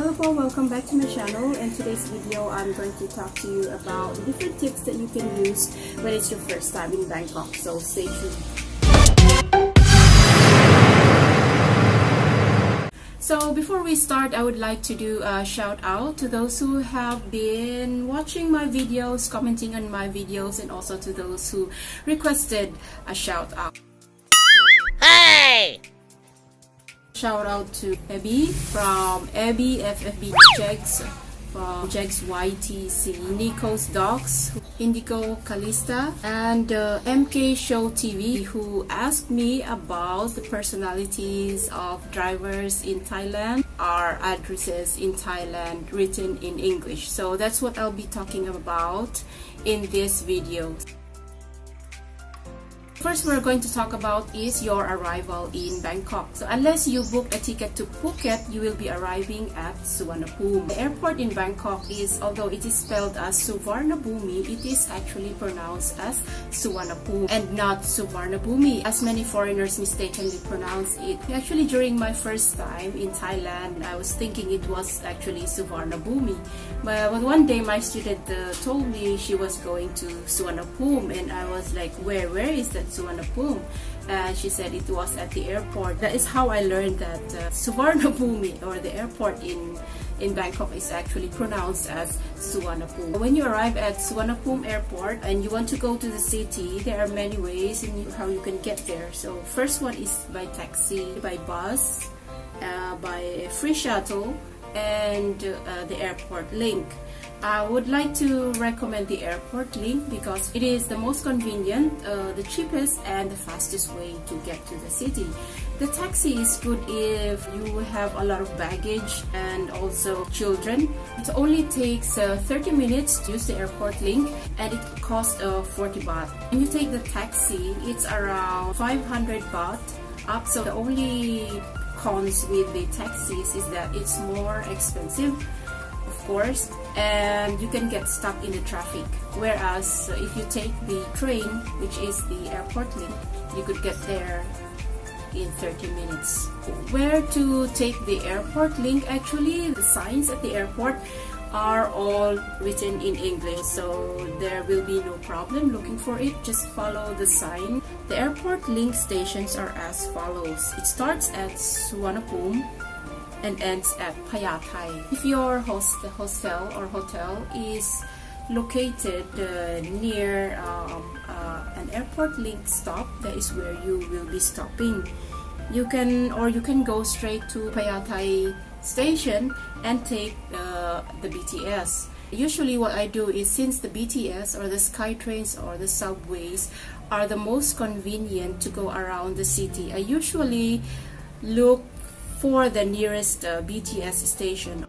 Hello po, welcome back to my channel. In today's video, I'm going to talk to you about different tips that you can use when it's your first time in Bangkok. So stay tuned. So before we start, I would like to do a shout out to those who have been watching my videos, commenting on my videos, and also to those who requested a shout out. Hey! Shout out to Agie from Agie FFB Jegs, from Jegs YTC, Nico's Dogs, Indigo Calista, and MK Show TV, who asked me about the personalities of drivers in Thailand, our addresses in Thailand written in English. So that's what I'll be talking about in this video. First, we're going to talk about is your arrival in Bangkok. So unless you book a ticket to Phuket, you will be arriving at Suvarnabhumi. The airport in Bangkok is, although it is spelled as Suvarnabhumi, it is actually pronounced as Suvarnabhumi and not Suvarnabhumi, as many foreigners mistakenly pronounce it. Actually, during my first time in Thailand, I was thinking it was actually Suvarnabhumi. But one day my student told me she was going to Suvarnabhumi, and I was like, where is that Suvarnabhumi? And she said it was at the airport. That is how I learned that Suvarnabhumi, or the airport in Bangkok, is actually pronounced as Suvarnabhumi. When you arrive at Suvarnabhumi airport and you want to go to the city, there are many ways in how you can get there. So first one is by taxi, by bus, by free shuttle, and the airport link. I would like to recommend the airport link because it is the most convenient, the cheapest, and the fastest way to get to the city. The taxi is good if you have a lot of baggage and also children. It only takes 30 minutes to use the airport link, and it costs 40 baht. When you take the taxi, it's around 500 baht up. So the only cons with the taxis is that it's more expensive, of course, and you can get stuck in the traffic. Whereas if you take the train, which is the airport link, you could get there in 30 minutes. Where to take the airport link? Actually, the signs at the airport are all written in English, so there will be no problem looking for it. Just follow the sign. The airport link stations are as follows. It starts at Suvarnabhumi and ends at Payathai. If your hostel or hotel is located near an airport link stop, that is where you will be stopping. You can go straight to Payathai station and take the BTS. Usually what I do is, since the BTS or the SkyTrains or the subways are the most convenient to go around the city, I usually look for the nearest BTS station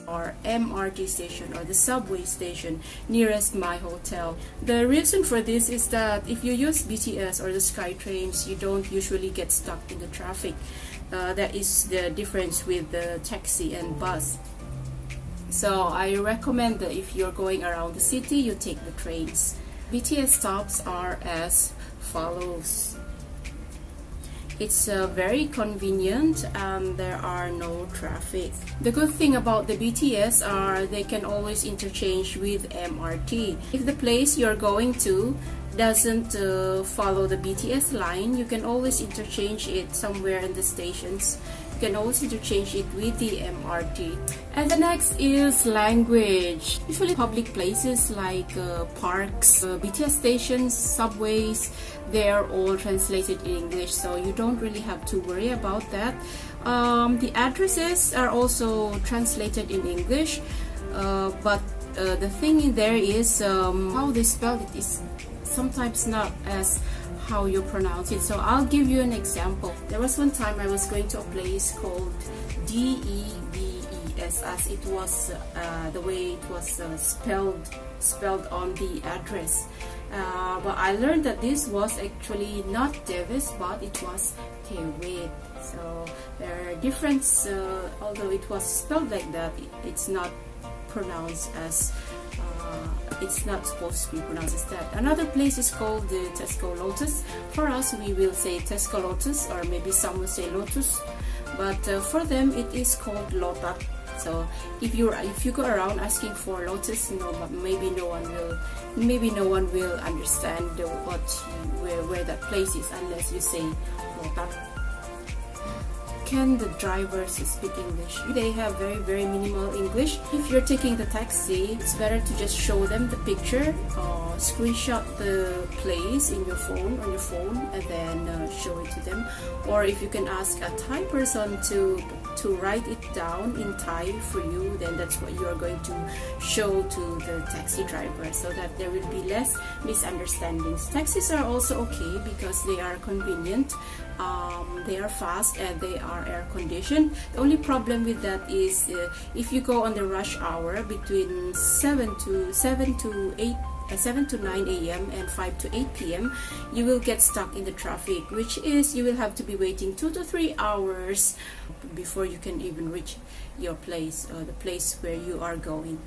or MRT station or the subway station nearest my hotel. The reason for this is that if you use BTS or the SkyTrains, you don't usually get stuck in the traffic. That is the difference with the taxi and bus. So I recommend that if you're going around the city, you take the trains. BTS stops are as follows. It's very convenient and there are no traffic. The good thing about the BTS are they can always interchange with MRT. If the place you're going to doesn't follow the BTS line, you can always interchange it somewhere in the stations. You can always interchange it with the MRT. And the next is language. Usually public places like parks, BTS stations, subways, they're all translated in English, so you don't really have to worry about that. The addresses are also translated in English, but the thing in there is how they spell it is sometimes not as how you pronounce it. So I'll give you an example. There was one time I was going to a place called DEBES, as it was the way it was spelled on the address. But I learned that this was actually not Devis, but it was Tewet. So there are difference, although it was spelled like that, it's not pronounced as it's not supposed to be pronounced as that. Another place is called the Tesco Lotus. For us, we will say Tesco Lotus, or maybe some will say Lotus. but for them it is called lotat. So if you go around asking for lotus, maybe no one will understand where that place is unless you say lotat. Can the drivers speak English? They have very minimal English. If you're taking the taxi, it's better to just show them the picture, screenshot the place on your phone, and then show it to them. Or if you can ask a Thai person to write it down in Thai for you, then that's what you are going to show to the taxi driver, so that there will be less misunderstandings. Taxis are also okay because they are convenient, they are fast, and they are air conditioned. The only problem with that is if you go on the rush hour between 7 to 9 a.m. and 5 to 8 p.m. you will get stuck in the traffic, which is you will have to be waiting 2 to 3 hours before you can even reach your place, the place where you are going.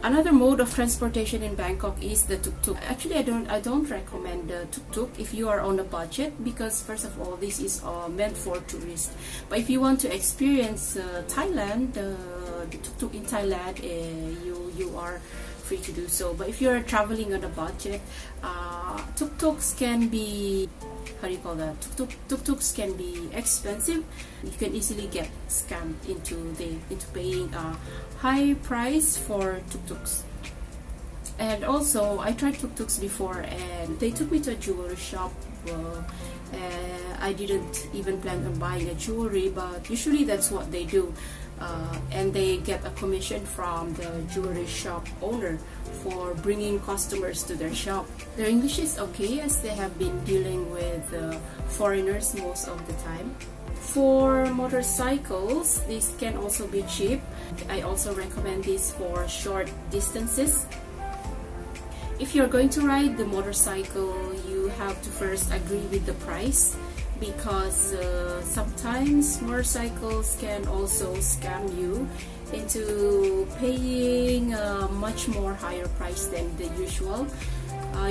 Another mode of transportation in Bangkok is the tuk-tuk. Actually, I don't recommend the tuk-tuk if you are on a budget, because first of all, this is meant for tourists. But if you want to experience Thailand, the tuk-tuk in Thailand, you are free to do so. But if you are traveling on a budget, tuk-tuks can be, tuk-tuks can be expensive. You can easily get scammed into paying a high price for tuk-tuks. And also, I tried tuk-tuks before, and they took me to a jewelry shop. I didn't even plan on buying a jewelry, but usually that's what they do. And they get a commission from the jewelry shop owner for bringing customers to their shop. Their English is okay, as they have been dealing with foreigners most of the time. For motorcycles, this can also be cheap. I also recommend this for short distances. If you're going to ride the motorcycle, you have to first agree with the price, because sometimes motorcycles can also scam you into paying a much more higher price than the usual.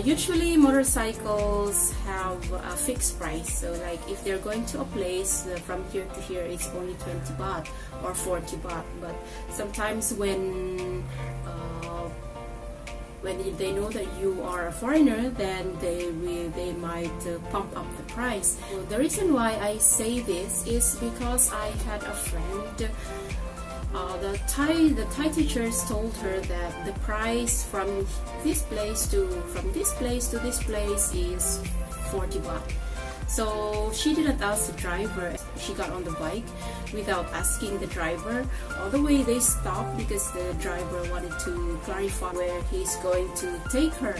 Usually motorcycles have a fixed price, so like if they're going to a place from here to here, it's only 20 baht or 40 baht. But sometimes when they know that you are a foreigner, then they might pump up the price. So the reason why I say this is because I had a friend. The Thai teachers told her that the price from this place to this place is 40 baht. So she didn't ask the driver. She got on the bike without asking the driver. All the way they stopped because the driver wanted to clarify where he's going to take her.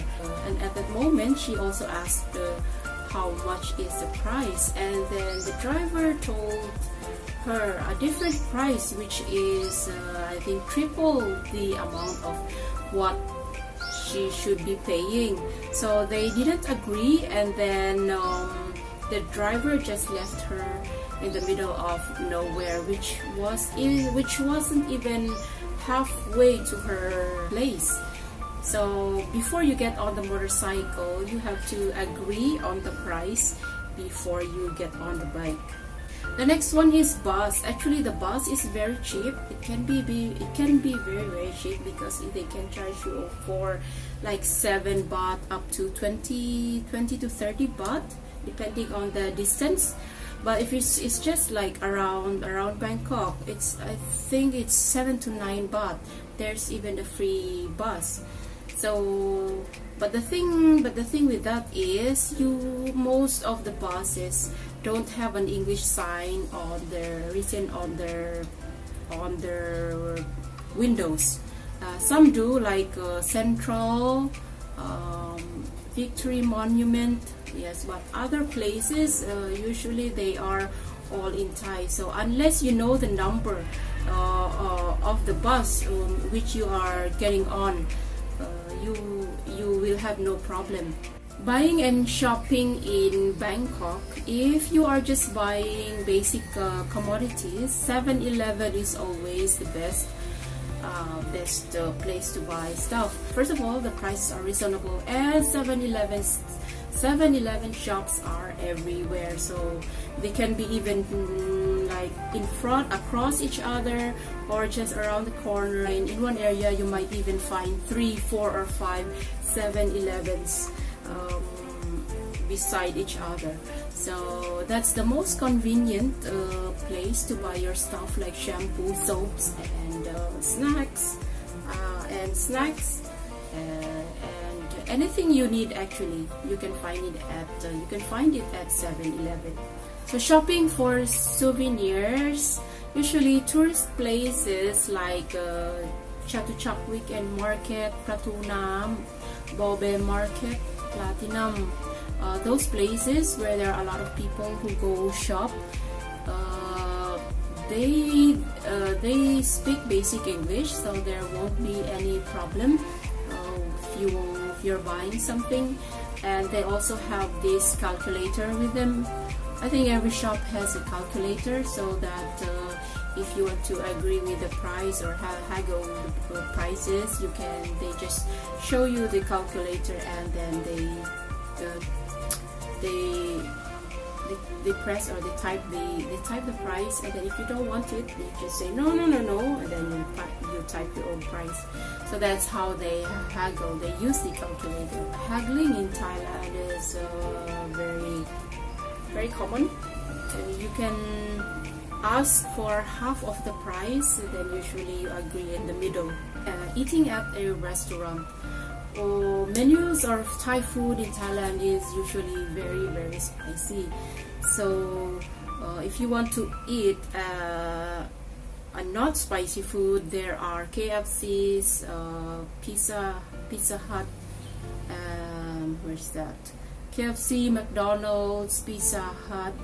And at that moment, she also asked how much is the price. And then the driver told her a different price, which is I think triple the amount of what she should be paying. So they didn't agree, and then the driver just left her in the middle of nowhere, which wasn't even halfway to her place. So before you get on the motorcycle, you have to agree on the price before you get on the bike. The next one is bus. Actually, the bus is very cheap. It can be very cheap, because they can charge you for like 7 baht up to 20 to 30 baht, depending on the distance. But if it's just like around Bangkok, I think it's 7 to 9 baht. There's even a free bus. So, but the thing with that is, most of the buses don't have an English sign written on their windows. Some do, like Central, Victory Monument, yes, but other places usually they are all in Thai. So unless you know the number of the bus which you are getting on, you will have no problem. Buying and shopping in Bangkok, if you are just buying basic commodities, 7-Eleven is always the best place to buy stuff. First of all, the prices are reasonable, and 7-Eleven shops are everywhere, so they can be even like in front, across each other, or just around the corner. In one area you might even find 3, 4 or 5 7-Elevens beside each other. So that's the most convenient place to buy your stuff like shampoo, soaps, and snacks and anything you need. Actually, you can find it at 7-Eleven. So shopping for souvenirs, usually tourist places like Chatuchak Weekend Market, Pratunam, Bobe Market, Platinum, those places where there are a lot of people who go shop. They speak basic English, so there won't be any problem if you're buying something. And they also have this calculator with them. I think every shop has a calculator, so that if you want to agree with the price or haggle the prices, they just show you the calculator, and then they press or they type the price, and then if you don't want it, you just say no, and then you type your own price. So that's how they haggle. They use the calculator. Haggling in Thailand is very, very common. You can ask for half of the price, then usually you agree in the middle. Eating at a restaurant. Menus of Thai food in Thailand is usually very, very spicy. So if you want to eat a not spicy food, there are KFCs, Pizza Hut, where's that? KFC, McDonald's, Pizza Hut.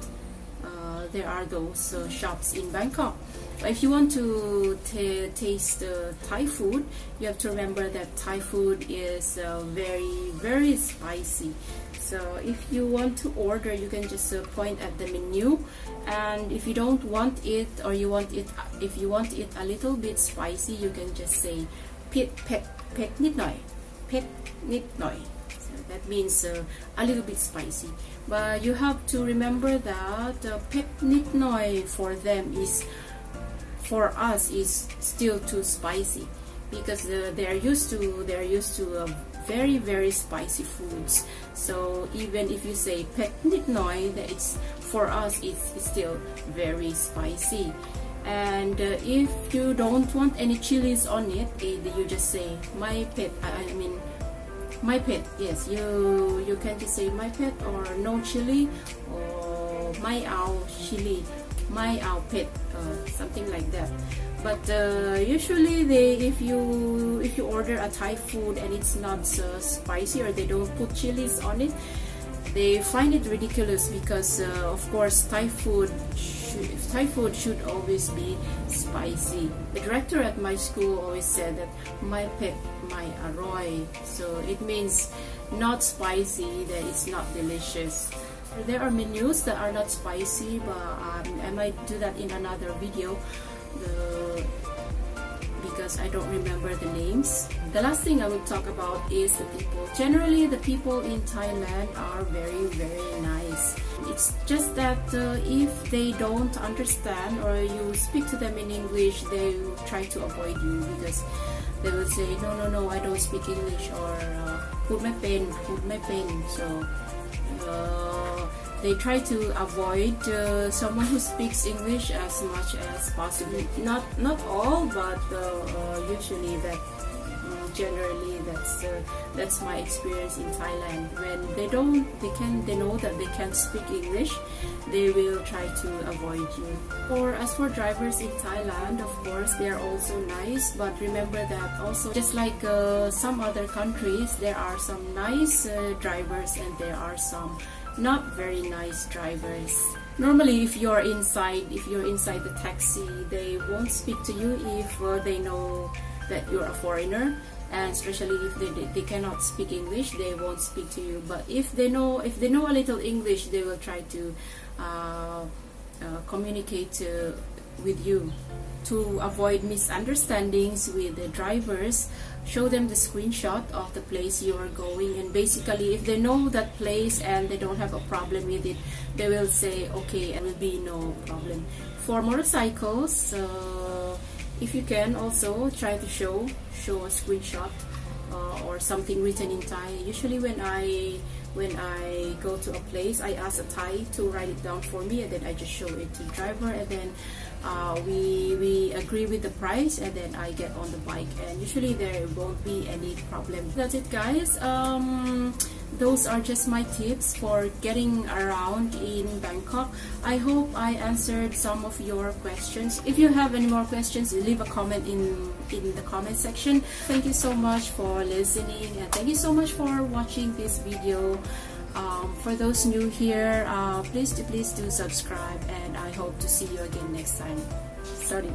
There are those shops in Bangkok. But if you want to taste Thai food, you have to remember that Thai food is very, very spicy. So if you want to order, you can just point at the menu, and if you don't want it, or if you want it a little bit spicy, you can just say pet nit noi, pet nit noi. So that means a little bit spicy. But you have to remember that pet nit noi for them for us is still too spicy, because they're used to very, very spicy foods. So even if you say pet nit noi, that it's for us it's still very spicy. And if you don't want any chilies on it, you just say my pet. My pet. Yes, you can just say my pet, or no chili, or my ao chili, my ao pet, something like that. But usually if you order a Thai food and it's not spicy, or they don't put chilies on it, they find it ridiculous, because of course Thai food should always be spicy. The director at my school always said that my pet, my aroy. So it means not spicy, that it's not delicious. There are menus that are not spicy, but I might do that in another video, because I don't remember the names. The last thing I will talk about is the people. Generally, the people in Thailand are very, very nice. It's just that if they don't understand, or you speak to them in English, they will try to avoid you, because they will say no, I don't speak English, or put my pen. So they try to avoid someone who speaks English as much as possible. Not all, but usually generally that's my experience in Thailand. When they know that they can't speak English, they will try to avoid you. Or as for drivers in Thailand, of course they are also nice, but remember that also, just like some other countries, there are some nice drivers and there are some not very nice drivers. Normally, if you're inside the taxi, they won't speak to you if they know that you're a foreigner, and especially if they cannot speak English, they won't speak to you. But if they know a little English, they will try to communicate with you. To avoid misunderstandings with the drivers, show them the screenshot of the place you are going, and basically if they know that place and they don't have a problem with it, they will say okay, and will be no problem. For motorcycles, if you can also try to show a screenshot or something written in Thai. Usually when I go to a place, I ask a Thai to write it down for me, and then I just show it to the driver, and then we agree with the price, and then I get on the bike, and usually there won't be any problem. That's it, guys. Those are just my tips for getting around in Bangkok. I hope I answered some of your questions. If you have any more questions, leave a comment in the comment section. Thank you so much for listening, and thank you so much for watching this video. For those new here, please do subscribe, and I hope to see you again next time. Sorry.